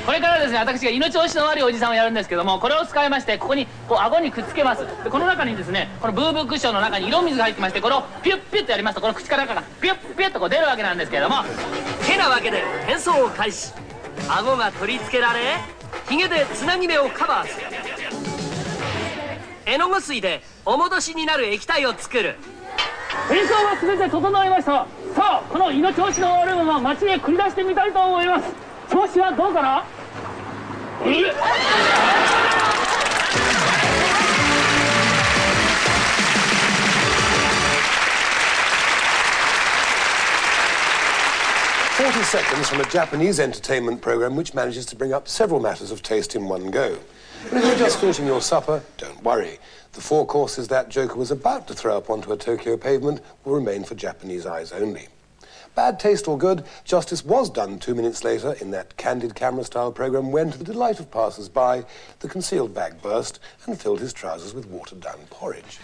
これからですね、私が命惜しの悪いおじさんをやるんですけども、これを使いまして、ここにこう顎にくっつけます。でこの中にですね、このブーブークッションの中に色水が入ってまして、これをピュッピュッとやりますと、この口から中がピュッピュッとこう出るわけなんですけれども、てなわけで変装を開始。顎が取り付けられ、ヒゲでつなぎ目をカバーする。絵の具水でお戻しになる液体を作る。変装は全て整いました。さあ、この命惜しの悪いものを街へ繰り出してみたいと思います。調子はどうかな。40 seconds from a Japanese entertainment program which manages to bring up several matters of taste in one go. But if you're just finishing your supper, don't worry. The 4 courses that Joker was about to throw up onto a Tokyo pavement will remain for Japanese eyes only. Bad taste or good, justice was done 2 minutes later in that candid camera-style program when, to the delight of passers-by, the concealed bag burst and filled his trousers with watered-down porridge.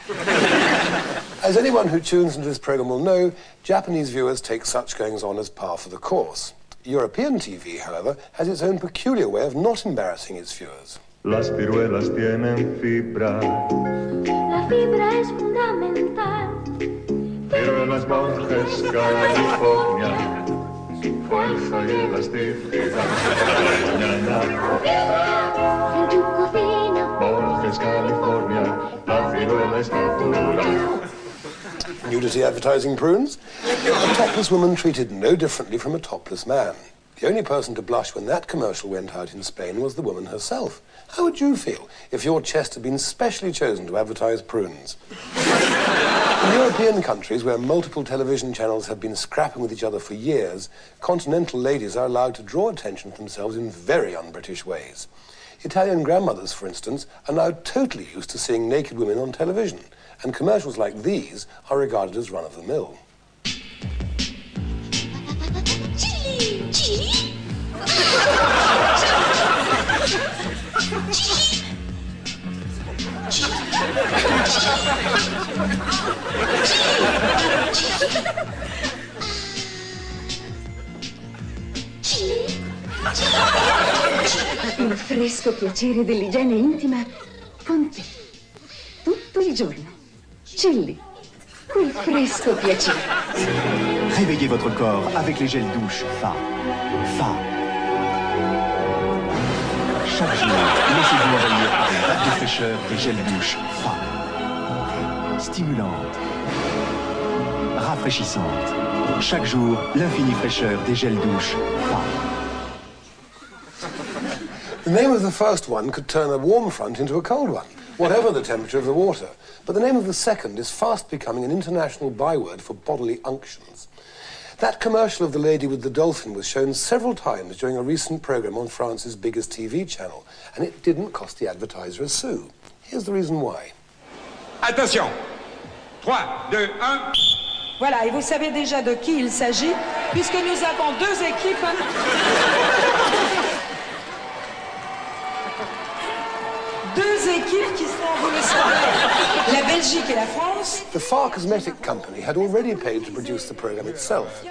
As anyone who tunes into this program will know, Japanese viewers take such goings-on as par for the course. European TV, however, has its own peculiar way of not embarrassing its viewers. Las ciruelas tienen fibra. La fibra es fundamental. Pero en las monjes California, fuerza y elasticidad. En tu cocina. Monjes California, la ciruela es natural. Nudity advertising prunes? A topless woman treated no differently from a topless man. The only person to blush when that commercial went out in Spain was the woman herself. How would you feel if your chest had been specially chosen to advertise prunes? In European countries where multiple television channels have been scrapping with each other for years, continental ladies are allowed to draw attention to themselves in very un-British ways. Italian grandmothers, for instance, are now totally used to seeing naked women on television, and commercials like these are regarded as run-of-the-mill. Chili, chili. Il fresco piacere dell'igiene intima con te. Tutto il giorno. Chilli. Quel fresco piacere. Réveillez votre corps avec les gels douche Fa. Fa. Chaque jour, laissez-vous envahir par une vague de fraîcheur des gels douche Fa. Stimulante. Rafraîchissante. Chaque jour, l'infinie fraîcheur des gels douche Fa. The name of the first one could turn a warm front into a cold one, whatever the temperature of the water. But the name of the second is fast becoming an international byword for bodily unctions. That commercial of the lady with the dolphin was shown several times during a recent program on France's biggest TV channel, and it didn't cost the advertiser a sou. Here's the reason why. Attention 3, 2, 1... Voilà, et vous savez déjà de qui il s'agit, puisque nous avons 2 équipes... Deux équipes qui sont, vous le savez, la Belgique et la France. The Far Cosmetic Company had already paid to produce the program itself.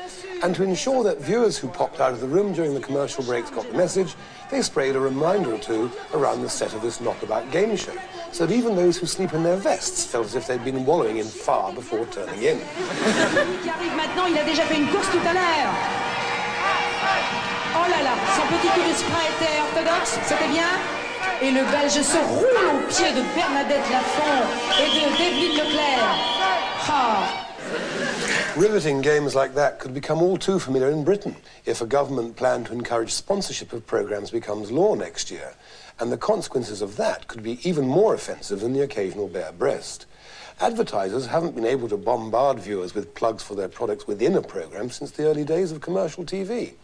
And to ensure that viewers who popped out of the room during the commercial breaks got the message, they sprayed a reminder or two around the set of this knockabout game show, so that even those who sleep in their vests felt as if they'd been wallowing in Far before turning in. Qui arrive maintenant, il a déjà fait une course tout à l'heure. Oh là là, son petit coup de sprint était orthodoxe, c'était bien. Et le Belge se roule aux pieds de Bernadette Lafont et de Devlin Leclerc. Ah. Riveting games like that could become all too familiar in Britain if a government plan to encourage sponsorship of programmes becomes law next year. And the consequences of that could be even more offensive than the occasional bare breast. Advertisers haven't been able to bombard viewers with plugs for their products within a programme since the early days of commercial TV.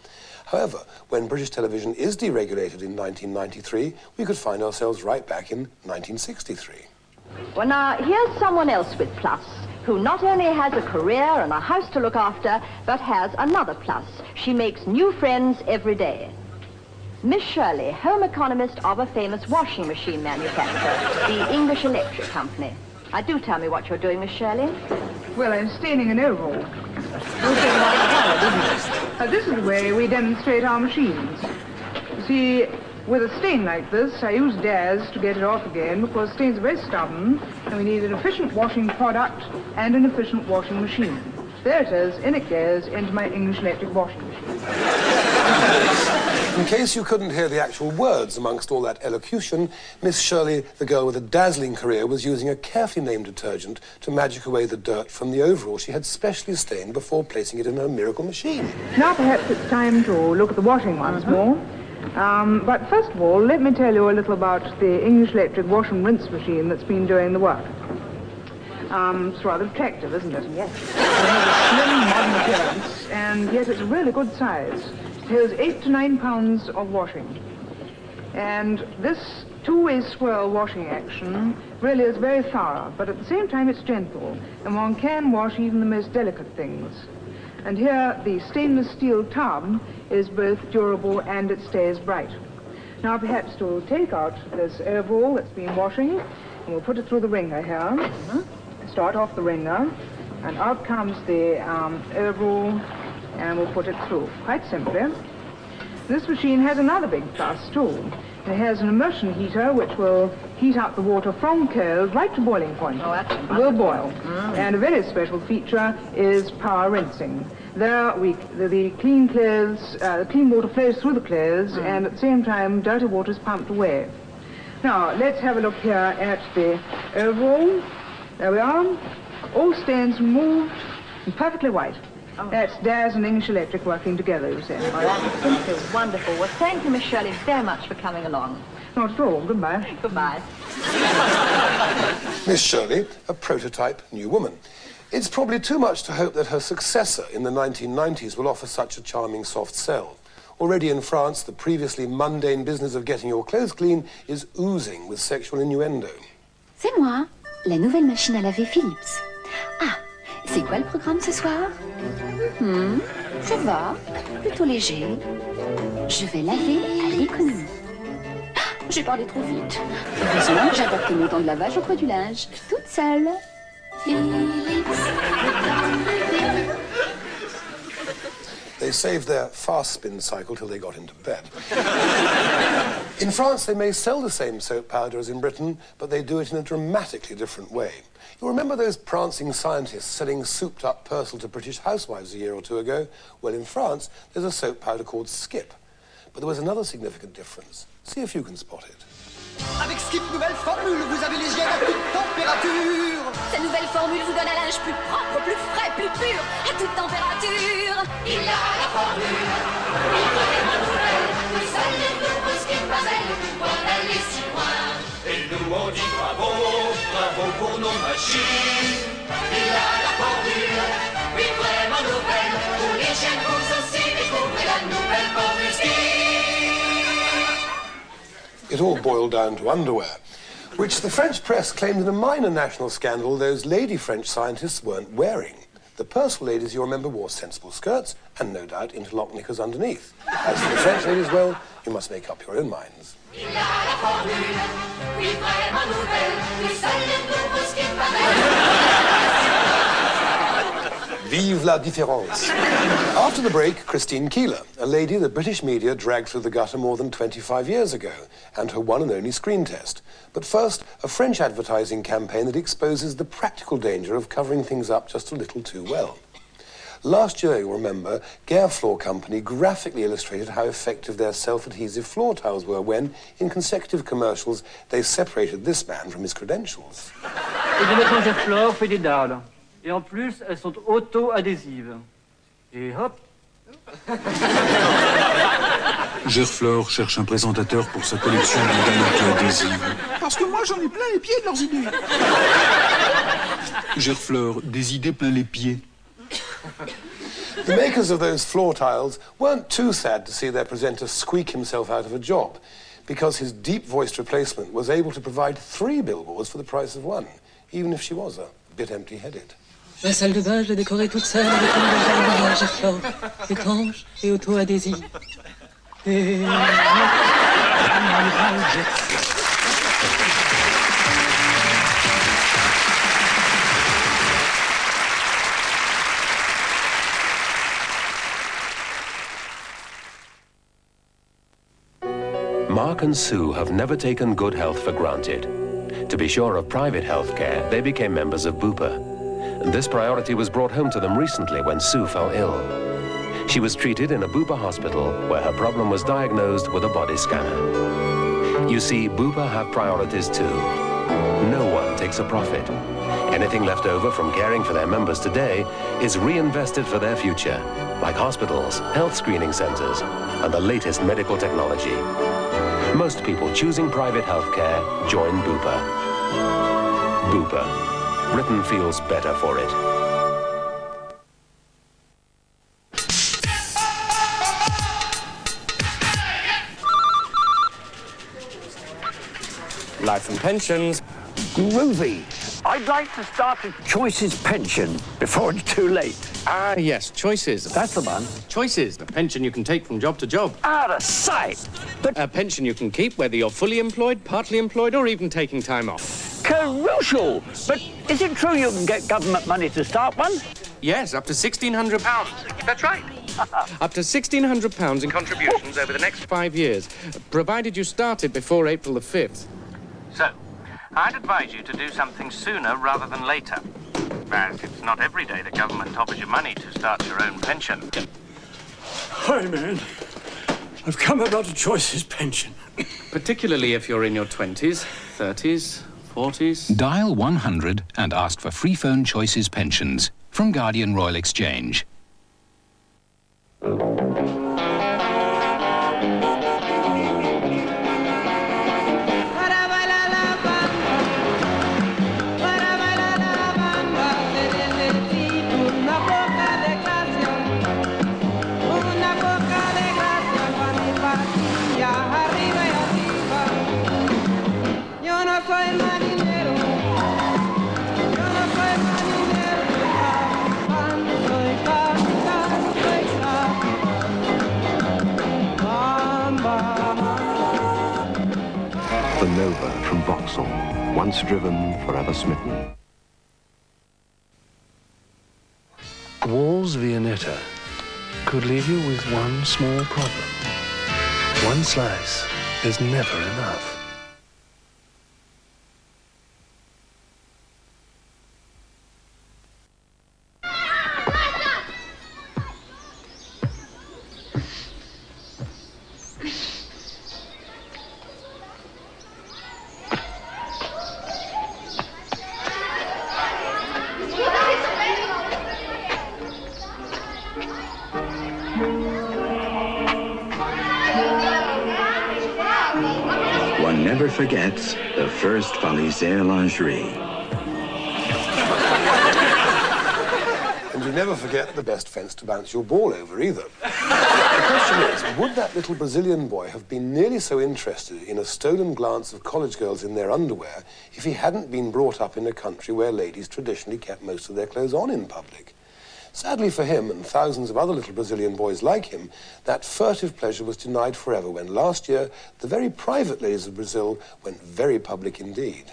However, when British television is deregulated in 1993, we could find ourselves right back in 1963. Well, now, here's someone else with plus, who not only has a career and a house to look after, but has another plus. She makes new friends every day. Miss Shirley, home economist of a famous washing machine manufacturer, the English Electric Company. Now, do tell me what you're doing, Miss Shirley. Well, I'm staining an oval. This is the way we demonstrate our machines. see, with a stain like this, I use Daz to get it off again because stains are very stubborn and we need an efficient washing product and an efficient washing machine. There it is, in it goes, into my English electric washing machine. In case you couldn't hear the actual words amongst all that elocution, Miss Shirley, the girl with a dazzling career, was using a carefully named detergent to magic away the dirt from the overall she had specially stained before placing it in her miracle machine. Now perhaps it's time to look at the washing once more. But first of all, let me tell you a little about the English electric wash and rinse machine that's been doing the work. It's rather attractive, isn't it? Yes. It has a slim, modern appearance, and yet it's a really good size. It has 8 to 9 pounds of washing. And this two-way swirl washing action really is very thorough, but at the same time it's gentle, and one can wash even the most delicate things. And here, the stainless steel tub is both durable and it stays bright. Now, perhaps to take out this overall that's been washing, and we'll put it through the wringer here. Start off the wringer, and out comes the overall, and we'll put it through, quite simply. This machine has another big plus, too. It has an immersion heater, which will heat up the water from cold right to boiling point. Oh, that's it will boil. And a very special feature is power rinsing. There, the clean clothes, clean water flows through the clothes, and at the same time, dirty water is pumped away. Now, let's have a look here at the overall. There we are. All stains removed and perfectly white. Oh. That's Daz and English Electric working together, you see. Oh, that's simply wonderful. Well, thank you, Miss Shirley, very much for coming along. Not at all. Goodbye. Goodbye. Miss Shirley, a prototype new woman. It's probably too much to hope that her successor in the 1990s will offer such a charming soft sell. Already in France, the previously mundane business of getting your clothes clean is oozing with sexual innuendo. C'est moi, la nouvelle machine à laver Philips. Ah, c'est quoi le programme ce soir? Ça va, plutôt léger. Je vais laver à l'économie. Ah, j'ai parlé trop vite. Heureusement, j'ai adapté mon temps de lavage au creux du linge, toute seule. Philips. They saved their fast spin cycle till they got into bed. In France, they may sell the same soap powder as in Britain, but they do it in a dramatically different way. You'll remember those prancing scientists selling souped-up Persil to British housewives a year or two ago? Well, in France, there's a soap powder called Skip. But there was another significant difference. See if you can spot it. Avec Skip nouvelle formule, vous avez l'hygiène à toute température. Sa nouvelle formule vous donne un linge plus propre, plus frais, plus pur, à toute température. Il a la formule, il vraiment nouvelle. Le seul et nouveau Skip Basel, pour aller si loin. Et nous on dit bravo, bravo pour nos machines. Il a la formule, oui vraiment nouvelle. Pour l'hygiène vous aussi découvrez la nouvelle formule Skip. It all boiled down to underwear, which the French press claimed in a minor national scandal those lady French scientists weren't wearing. The Persil ladies, you remember, wore sensible skirts and no doubt interlock knickers underneath. As for the French ladies, well, you must make up your own minds. Il a la formule, oui vraiment nouvelle. Le seul et nouveau Skip Basel. Vive la différence. After the break, Christine Keeler, a lady the British media dragged through the gutter more than 25 years ago, and her one and only screen test. But first, a French advertising campaign that exposes the practical danger of covering things up just a little too well. Last year, you'll remember, Gare Floor Company graphically illustrated how effective their self-adhesive floor tiles were when, in consecutive commercials, they separated this man from his credentials. Et Floor fait des dalles. Et en plus, elles sont auto-adhésives. Et hop. Gerflor cherche un présentateur pour sa collection de dalles auto-adhésives. Parce que moi, j'en ai plein les pieds de leurs idées. Gerflor, des idées plein les pieds. The makers of those floor tiles weren't too sad to see their presenter squeak himself out of a job, because his deep-voiced replacement was able to provide 3 billboards for the price of 1, even if she was a bit empty-headed. La salle de bain, je l'ai décorée toute seule avec une nouvelle Gerflor, étanche et auto-adhésive. Et... Mark and Sue have never taken good health for granted. To be sure of private health care, they became members of Bupa. And this priority was brought home to them recently when Sue fell ill. She was treated in a Bupa hospital where her problem was diagnosed with a body scanner. You see, Bupa have priorities too. No one takes a profit. Anything left over from caring for their members today is reinvested for their future, like hospitals, health screening centers, and the latest medical technology. Most people choosing private health care join Bupa. Bupa. Britain feels better for it. Life and pensions. Groovy. I'd like to start a Choices pension before it's too late. Ah, yes, Choices. That's the one. Choices, a pension you can take from job to job. Out of sight. But a pension you can keep whether you're fully employed, partly employed, or even taking time off. Crucial. But is it true you can get government money to start one? Yes, up to £1,600. That's right. Up to £1,600 in contributions over the next 5 years, provided you started before April the 5th. So, I'd advise you to do something sooner rather than later. As it's not every day the government offers you money to start your own pension. Hi, man. I've come about a Choices pension. Particularly if you're in your 20s, 30s, 40s. Dial 100 and ask for free phone Choices pensions from Guardian Royal Exchange. The Nova from Vauxhall, once driven, forever smitten. Wall's Viennetta could leave you with one small problem. One slice is never enough. One never forgets the first Falisaire lingerie. And you never forget the best fence to bounce your ball over either. The question is, would that little Brazilian boy have been nearly so interested in a stolen glance of college girls in their underwear if he hadn't been brought up in a country where ladies traditionally kept most of their clothes on in public? Sadly for him and thousands of other little Brazilian boys like him, that furtive pleasure was denied forever when last year the very private ladies of Brazil went very public indeed.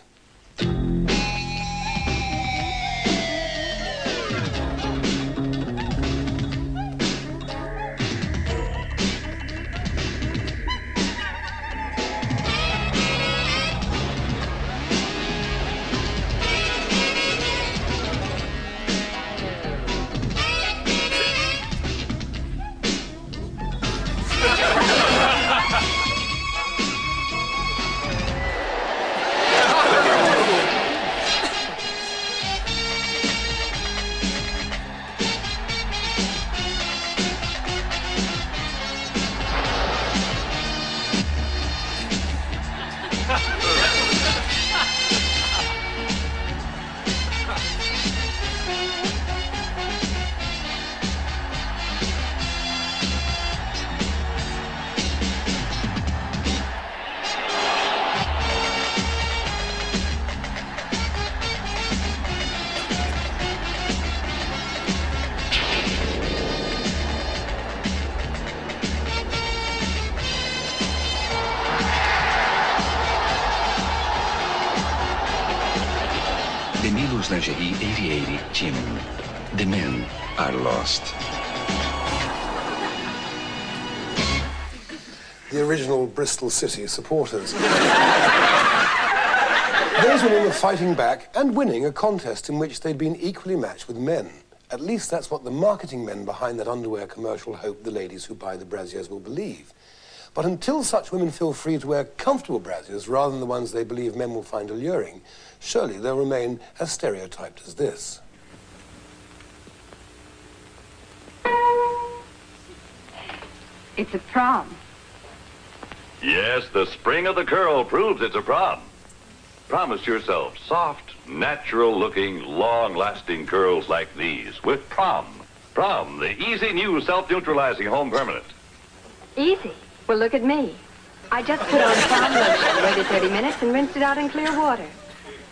Milo's Lingerie Aviary Gym. The men are lost. the original Bristol City supporters. Those women were fighting back and winning a contest in which they'd been equally matched with men. At least that's what the marketing men behind that underwear commercial hope the ladies who buy the brassieres will believe. But until such women feel free to wear comfortable brassieres rather than the ones they believe men will find alluring, surely they'll remain as stereotyped as this. It's a prom. Yes, the spring of the curl proves it's a prom. Promise yourself soft, natural-looking, long-lasting curls like these with Prom. Prom, the easy new self-neutralizing home permanent. Easy? Well, look at me. I just put on prom lotion, waited 30 minutes, and rinsed it out in clear water.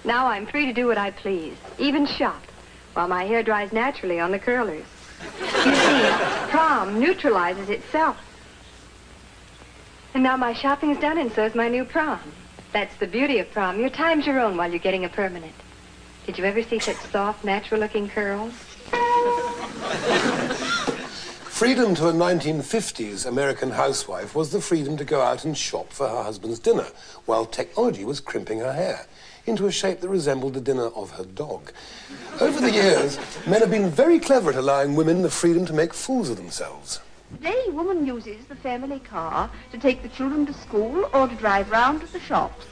Now I'm free to do what I please, even shop, while my hair dries naturally on the curlers. You see, Prom neutralizes itself. And now my shopping's done, and so's my new prom. That's the beauty of prom. Your time's your own while you're getting a permanent. Did you ever see such soft, natural-looking curls? Freedom to a 1950s American housewife was the freedom to go out and shop for her husband's dinner, while technology was crimping her hair into a shape that resembled the dinner of her dog. Over the years, men have been very clever at allowing women the freedom to make fools of themselves. Today, a woman uses the family car to take the children to school or to drive round to the shops.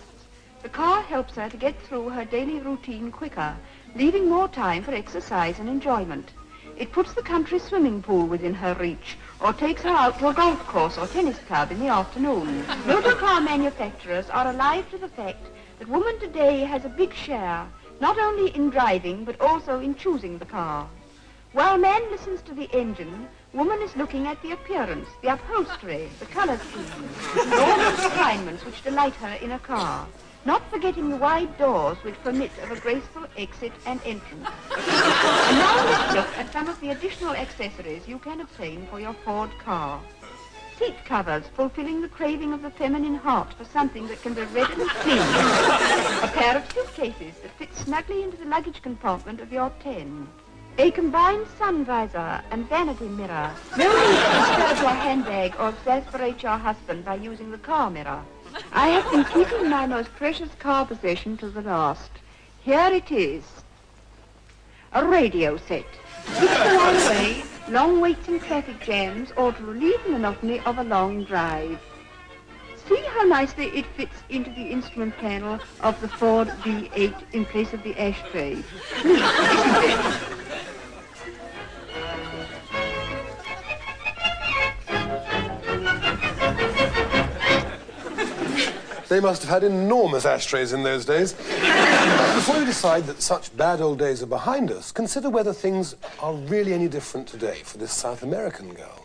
The car helps her to get through her daily routine quicker, leaving more time for exercise and enjoyment. It puts the country swimming pool within her reach, or takes her out to a golf course or tennis club in the afternoon. Motor car manufacturers are alive to the fact that woman today has a big share, not only in driving, but also in choosing the car. While man listens to the engine, woman is looking at the appearance, the upholstery, the color scheme, and all the refinements which delight her in a car, not forgetting the wide doors which permit of a graceful exit and entrance. And now let's look at some of the additional accessories you can obtain for your Ford car. Seat covers fulfilling the craving of the feminine heart for something that can be readily cleaned. A pair of suitcases that fit snugly into the luggage compartment of your 10. A combined sun visor and vanity mirror. No need to disturb your handbag or exasperate your husband by using the car mirror. I have been keeping my most precious car possession to the last. Here it is. A radio set. Keeps the line away, long waits in traffic jams, or to relieve the monotony of a long drive. See how nicely it fits into the instrument panel of the Ford V8 in place of the ashtray. Neat, isn't it? They must have had enormous ashtrays in those days. Before you decide that such bad old days are behind us, consider whether things are really any different today for this South American girl.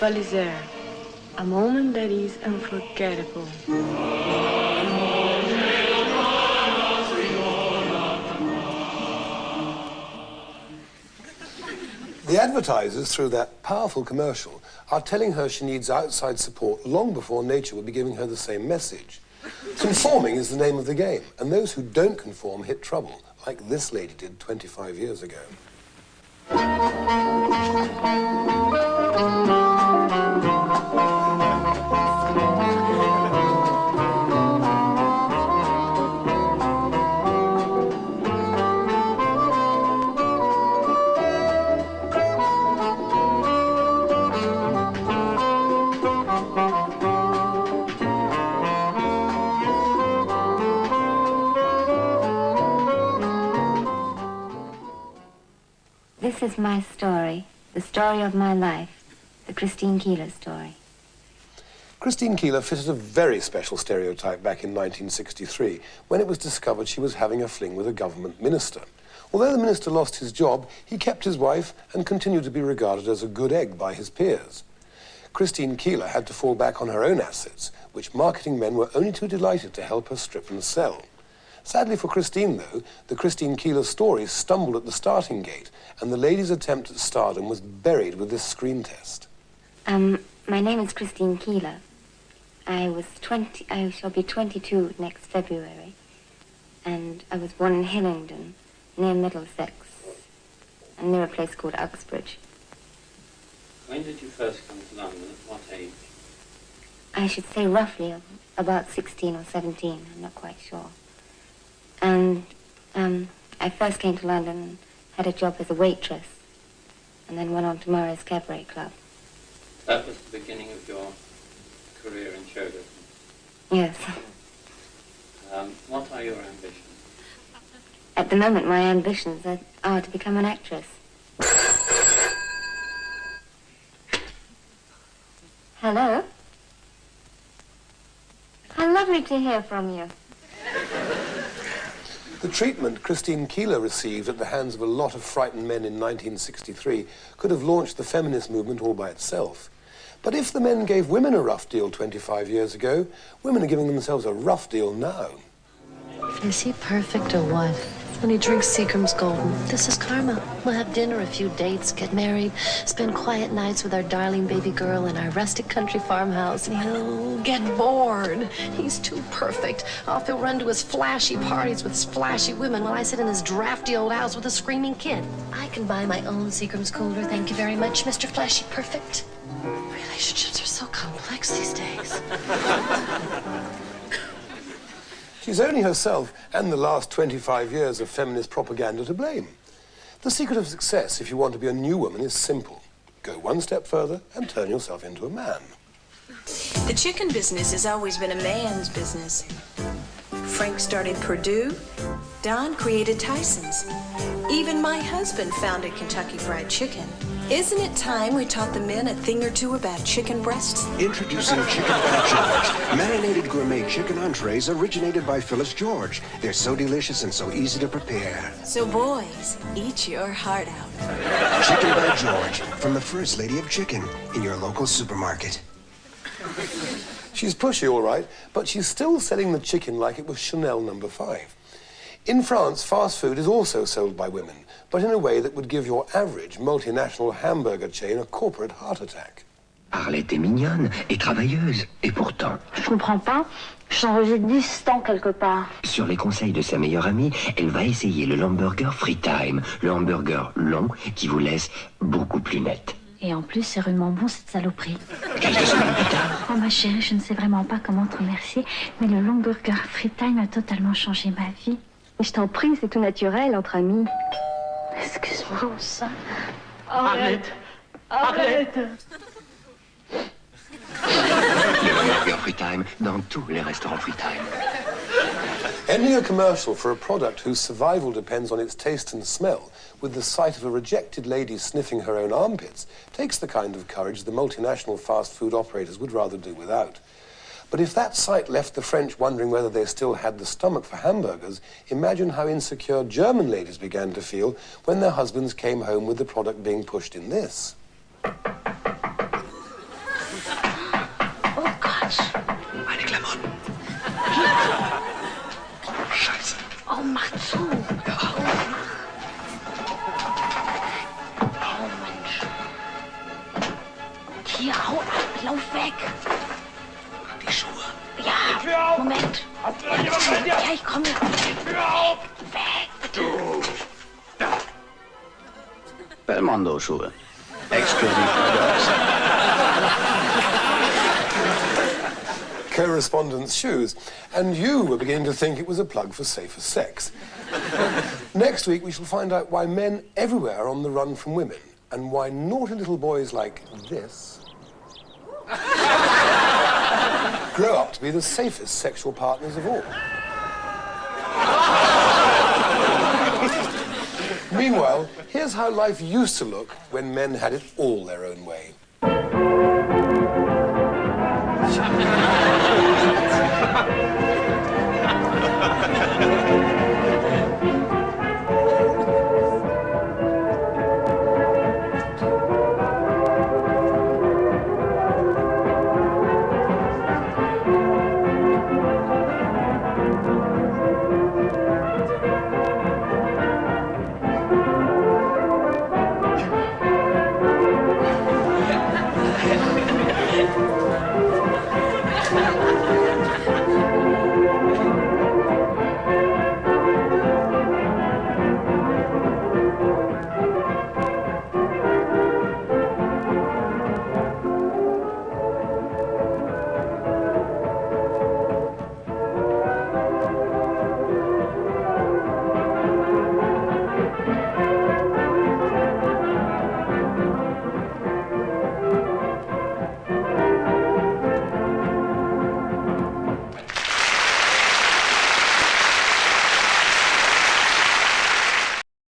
Balizer, a moment that is unforgettable. The advertisers, through that powerful commercial, are telling her she needs outside support long before nature will be giving her the same message. Conforming is the name of the game, and those who don't conform hit trouble, like this lady did 25 years ago. This is my story, the story of my life, the Christine Keeler story. Christine Keeler fitted a very special stereotype back in 1963 when it was discovered she was having a fling with a government minister. Although the minister lost his job, he kept his wife and continued to be regarded as a good egg by his peers. Christine Keeler had to fall back on her own assets, which marketing men were only too delighted to help her strip and sell. Sadly for Christine, though, the Christine Keeler story stumbled at the starting gate, and the lady's attempt at stardom was buried with this screen test. My name is Christine Keeler. I shall be 22 next February, and I was born in Hillingdon, near Middlesex, and near a place called Uxbridge. When did you first come to London? At what age? I should say roughly about 16 or 17, I'm not quite sure. And I first came to London and had a job as a waitress, and then went on to Murray's Cabaret Club. That was the beginning of your career in show business? Yes. What are your ambitions? At the moment, my ambitions are to become an actress. Hello? How lovely to hear from you. The treatment Christine Keeler received at the hands of a lot of frightened men in 1963 could have launched the feminist movement all by itself. But if the men gave women a rough deal 25 years ago, women are giving themselves a rough deal now. Is he perfect or what? When he drinks Seagram's Golden, this is karma. We'll have dinner, a few dates, get married, spend quiet nights with our darling baby girl in our rustic country farmhouse, and he'll get bored. He's too perfect. Off he'll run to his flashy parties with splashy women while I sit in his drafty old house with a screaming kid. I can buy my own Seagram's cooler, thank you very much, Mr. Flashy Perfect. Relationships are so complex these days. She's only herself and the last 25 years of feminist propaganda to blame. The secret of success, if you want to be a new woman, is simple. Go one step further and turn yourself into a man. The chicken business has always been a man's business. Frank started Purdue. Don created Tyson's. Even my husband founded Kentucky Fried Chicken. Isn't it time we taught the men a thing or two about chicken breasts? Introducing Chicken by George. Marinated gourmet chicken entrees originated by Phyllis George. They're so delicious and so easy to prepare. So boys, eat your heart out. Chicken by George, from the First Lady of Chicken, in your local supermarket. She's pushy, all right, but she's still selling the chicken like it was Chanel No. 5. In France, fast food is also sold by women, but in a way that would give your average multinational hamburger chain a corporate heart attack. Arlette est mignonne et travailleuse, et pourtant... Je comprends pas, j'enregistre distant quelque part. Sur les conseils de sa meilleure amie, elle va essayer le hamburger Free Time, le hamburger long qui vous laisse beaucoup plus net. Et en plus, c'est rudement bon, cette saloperie. Quelques semaines plus tard... Oh ma chérie, je ne sais vraiment pas comment te remercier, mais le long burger Free Time a totalement changé ma vie. Je t'en prie, c'est tout naturel entre amis. Excuse-moi, ça. Arrête. Arrête. Le hamburger Free Time dans tous les restaurants Free Time. Ending a commercial for a product whose survival depends on its taste and smell, with the sight of a rejected lady sniffing her own armpits, takes the kind of courage the multinational fast food operators would rather do without. But if that sight left the French wondering whether they still had the stomach for hamburgers, imagine how insecure German ladies began to feel when their husbands came home with the product being pushed in this. Oh Gott. Meine Klamotten. Scheiße. Oh, mach zu. Oh, Mensch. Hier, hau ab, lauf weg. Die Schuhe. Ja, Moment. Ja, ich komme. Weg. Belmondo-Schuhe. Exklusiv für Co-respondents' shoes, and you were beginning to think it was a plug for safer sex. Next week, we shall find out why men everywhere are on the run from women, and why naughty little boys like this grow up to be the safest sexual partners of all. Meanwhile, here's how life used to look when men had it all their own way.